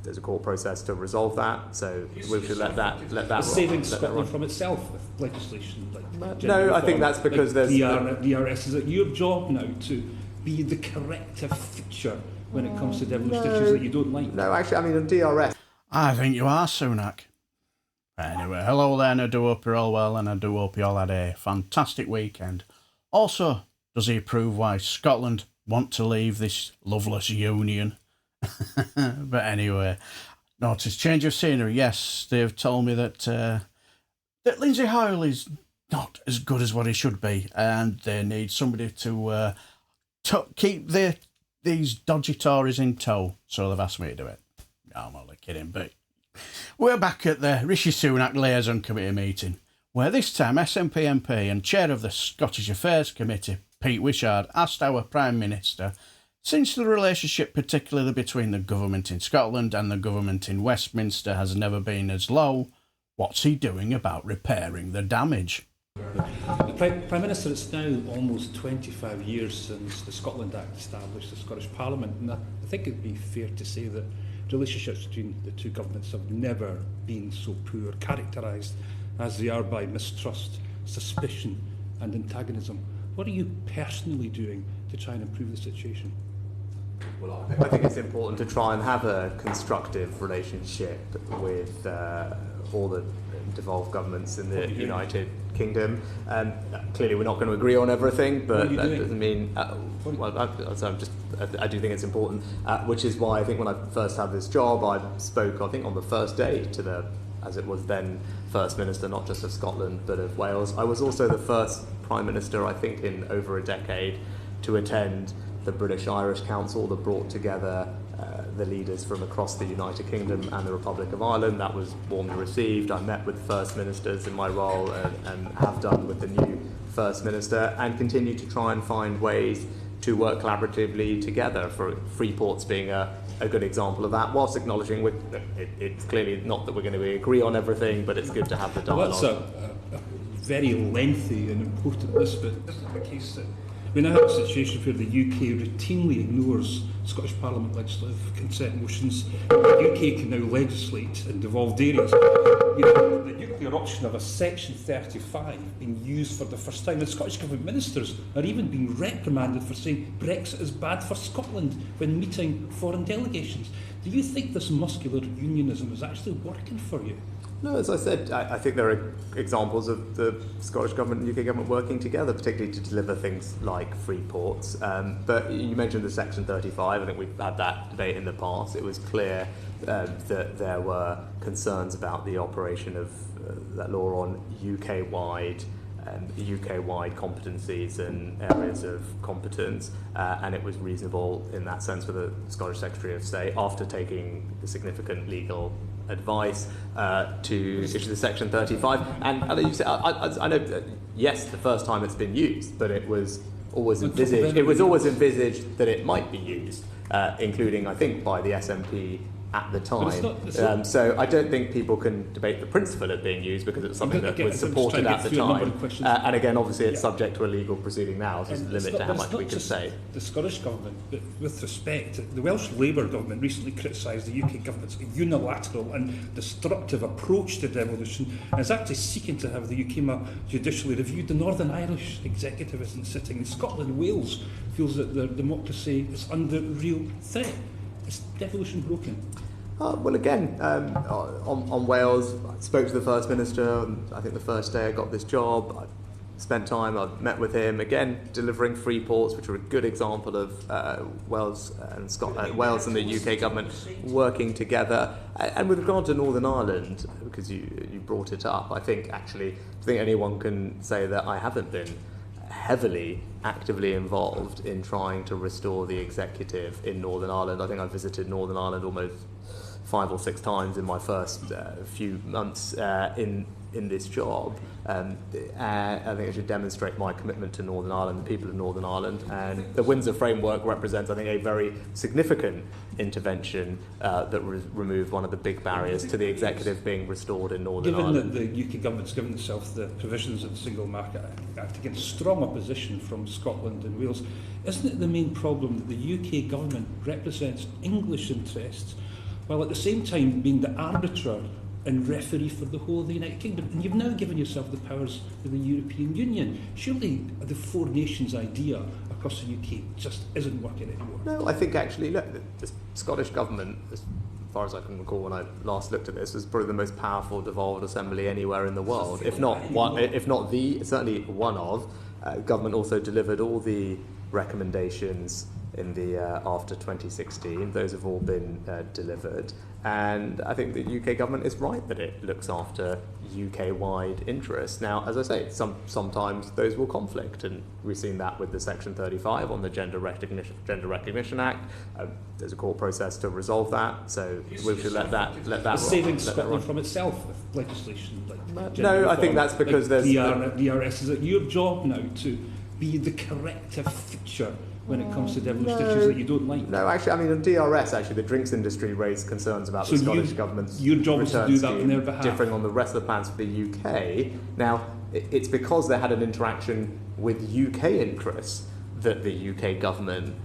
there's a court process to resolve that, so we should let that saving Scotland from itself with legislation like no, I think that's because like there's DRS. Is it your job now to be the corrective feature when it comes to devolution issues that you don't like? No, actually, I mean, on DRS... I think you are, Sunak. Anyway, hello there, and I do hope you're all well, and I do hope you all had a fantastic weekend. Also, does he approve why Scotland want to leave this loveless union? But anyway, notice change of scenery. Yes, they've told me that that Lindsay Hoyle is not as good as what he should be, and they need somebody to keep these dodgy Tories in tow. So they've asked me to do it. No, I'm only kidding, but we're back at the Rishi Sunak liaison committee meeting, where this time SNP MP and chair of the Scottish Affairs Committee, Pete Wishart, asked our Prime Minister, since the relationship particularly between the government in Scotland and the government in Westminster has never been as low, what's he doing about repairing the damage? Prime Minister, it's now almost 25 years since the Scotland Act established the Scottish Parliament, and I think it'd be fair to say that relationships between the two governments have never been so poor, characterised as they are by mistrust, suspicion and antagonism. What are you personally doing to try and improve the situation? Well, I think it's important to try and have a constructive relationship with all the devolved governments in the United Kingdom. Clearly, we're not going to agree on everything, but that doesn't mean. I do think it's important, which is why I think when I first had this job, I spoke, I think, on the first day to the, as it was then, First Minister, not just of Scotland, but of Wales. I was also the first Prime Minister, I think, in over a decade to attend the British-Irish Council that brought together the leaders from across the United Kingdom and the Republic of Ireland. That was warmly received. I met with First Ministers in my role and have done with the new First Minister, and continue to try and find ways to work collaboratively together, for Freeport's being a good example of that, whilst acknowledging it's clearly not that we're going to agree on everything, but it's good to have the dialogue. Well, that's a very lengthy and important list, but isn't it the case that we now have a situation where the UK routinely ignores Scottish Parliament legislative consent motions? The UK can now legislate in devolved areas. You know, the nuclear option of a Section 35 being used for the first time, and Scottish Government ministers are even being reprimanded for saying Brexit is bad for Scotland when meeting foreign delegations. Do you think this muscular unionism is actually working for you? No, as I said, I think there are examples of the Scottish Government and UK Government working together, particularly to deliver things like free ports. But you mentioned the Section 35. I think we've had that debate in the past. It was clear that there were concerns about the operation of that law on UK-wide competencies and areas of competence, and it was reasonable in that sense for the Scottish Secretary of State, after taking significant legal advice, to issue the Section 35. And you say, I know that, yes, the first time it's been used, but it was always envisaged. It was always envisaged that it might be used, including, I think, by the SNP at the time. So I don't think people can debate the principle of being used, because it's something that was supported at the time. And again, obviously, it's subject to a legal proceeding now, so there's a limit to how much we can say. The Scottish Government, but with respect, the Welsh Labour Government recently criticised the UK Government's unilateral and destructive approach to devolution, and is actually seeking to have the UK judicially reviewed. The Northern Irish executive isn't sitting. In Scotland, Wales feels that their democracy is under real threat. Is devolution broken? Well, again, on Wales, I spoke to the First Minister. I think the first day I got this job, I spent time, I met with him, again, delivering free ports, which are a good example of Wales and Scotland, Wales and the UK government working together. And with regard to Northern Ireland, because you brought it up, I think anyone can say that I haven't been heavily, actively involved in trying to restore the executive in Northern Ireland. I think I visited Northern Ireland almost 5 or 6 times in my first few months in this job. I think I should demonstrate my commitment to Northern Ireland, the people of Northern Ireland, and the Windsor Framework represents, I think, a very significant intervention that removed one of the big barriers to the executive being restored in Northern Ireland. Given that the UK government's given itself the provisions of the Single Market Act against strong opposition from Scotland and Wales, isn't it the main problem that the UK government represents English interests while at the same time being the arbiter and referee for the whole of the United Kingdom. And you've now given yourself the powers of the European Union. Surely the four nations idea across the UK just isn't working anymore. No, I think actually, look, the Scottish Government, as far as I can recall when I last looked at this, was probably the most powerful devolved assembly anywhere in the world. If not the, certainly one of. Government also delivered all the recommendations in the after 2016. Those have all been delivered, and I think the UK government is right that it looks after UK-wide interests. Now, as I say, sometimes those will conflict, and we've seen that with the Section 35 on the Gender Recognition Act. There's a court process to resolve that, so we should let that. Saving Scotland from itself with legislation like no, I think that's because like there's DRS. Is it your job now to be the corrective feature when it comes to devilish issues that you don't like? No, actually, I mean, on DRS, actually, the drinks industry raised concerns about the Scottish government's your job is to do that on their behalf, differing on the rest of the plans for the UK. Now, it's because they had an interaction with UK interests that the UK government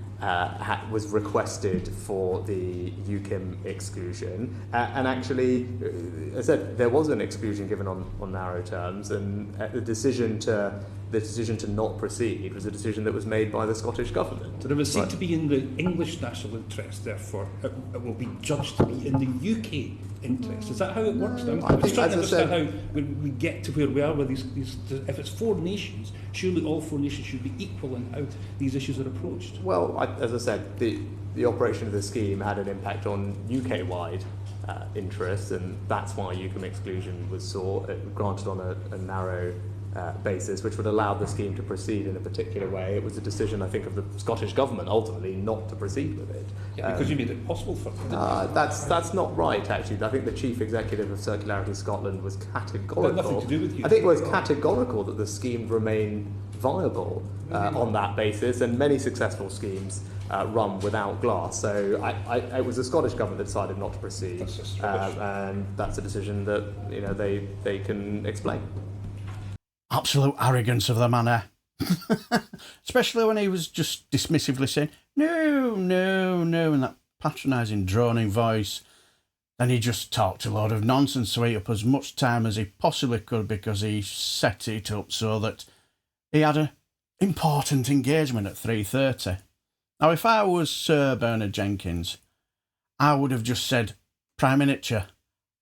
was requested for the UKIM exclusion, and actually, as I said, there was an exclusion given on narrow terms, and the decision to not proceed was a decision that was made by the Scottish government. So it would seem to be in the English national interest, therefore it will be judged to be in the UK interest. Is that how it works now? I'm just trying to understand how we get to where we are with these. If it's four nations, surely all four nations should be equal in how these issues are approached. Well, as I said, the operation of the scheme had an impact on UK-wide interests, and that's why UKIM exclusion was sought, granted on a narrow basis, which would allow the scheme to proceed in a particular way. It was a decision, I think, of the Scottish government ultimately not to proceed with it. Yeah, because you made it possible for them. That's not right, actually. I think the chief executive of Circularity Scotland was categorical. It had nothing to do with you. I think it was categorical that the scheme remain viable on that basis, and many successful schemes run without glass. So it was the Scottish government that decided not to proceed, and that's a decision that they can explain. Absolute arrogance of the man there. Especially when he was just dismissively saying, no, in that patronising, droning voice. Then he just talked a load of nonsense to eat up as much time as he possibly could, because he set it up so that he had an important engagement at 3:30. Now, if I was Sir Bernard Jenkins, I would have just said, Prime Minister,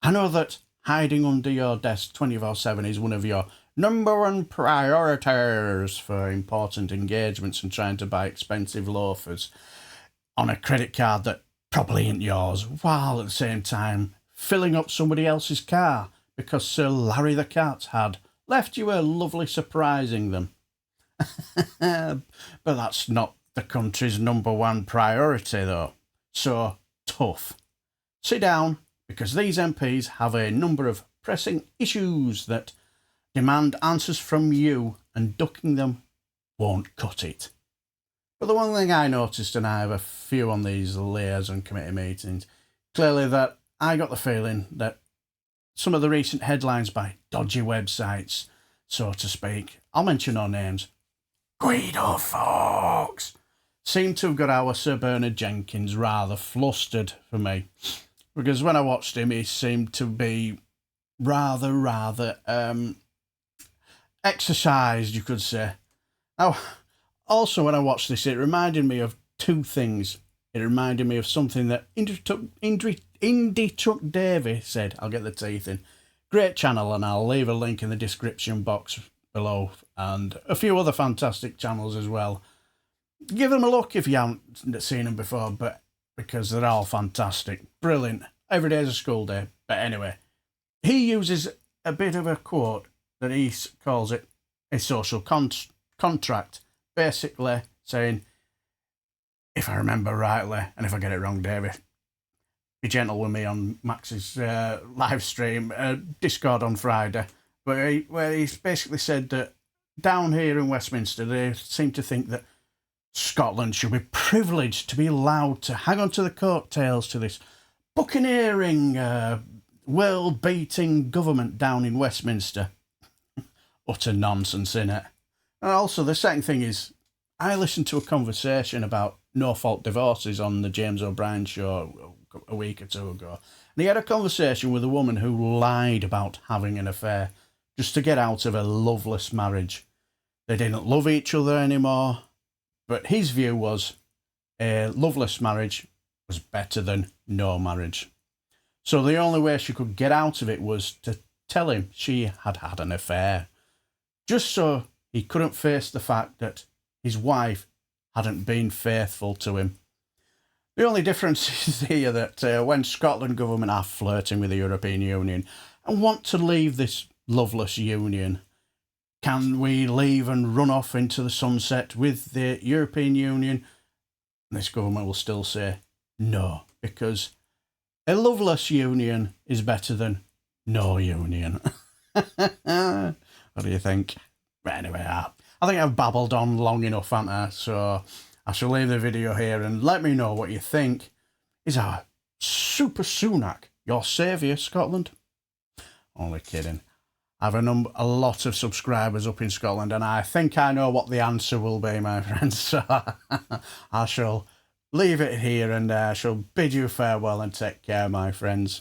I know that hiding under your desk 24/7 is one of your number one priorities for important engagements and trying to buy expensive loafers on a credit card that probably ain't yours, while at the same time filling up somebody else's car because Sir Larry the Cat had left you a lovely surprising them. But that's not the country's number one priority, though. So, tough. Sit down, because these MPs have a number of pressing issues that demand answers from you, and ducking them won't cut it. But the one thing I noticed, and I have a few on these liaison committee meetings, clearly that I got the feeling that some of the recent headlines by dodgy websites, so to speak, I'll mention no names, Guido Fawkes, seem to have got our Sir Bernard Jenkins rather flustered for me. Because when I watched him, he seemed to be rather exercised, you could say. Now, also when I watched this, it reminded me of two things. It reminded me of something that Indy Davy said. I'll get the teeth in. Great channel, and I'll leave a link in the description box below, and a few other fantastic channels as well. Give them a look if you haven't seen them before, but because they're all fantastic, brilliant. Every day is a school day. But anyway, he uses a bit of a quote that he calls it a social contract, basically saying, if I remember rightly, and if I get it wrong, Davy, be gentle with me on Max's live stream, Discord on Friday, where he's basically said that down here in Westminster, they seem to think that Scotland should be privileged to be allowed to hang on to the coattails to this buccaneering, world-beating government down in Westminster. Utter nonsense, innit? And also, the second thing is, I listened to a conversation about no-fault divorces on the James O'Brien show a week or two ago. And he had a conversation with a woman who lied about having an affair just to get out of a loveless marriage. They didn't love each other anymore, but his view was a loveless marriage was better than no marriage. So the only way she could get out of it was to tell him she had had an affair, just so he couldn't face the fact that his wife hadn't been faithful to him. The only difference is here that when Scotland government are flirting with the European Union and want to leave this loveless union, can we leave and run off into the sunset with the European Union? And this government will still say no, because a loveless union is better than no union. What do you think? But anyway, I think I've babbled on long enough, haven't I? So I shall leave the video here and let me know what you think. Is our Super Sunak your saviour, Scotland? Only kidding. I have a lot of subscribers up in Scotland, and I think I know what the answer will be, my friends. So I shall leave it here, and I shall bid you farewell and take care, my friends.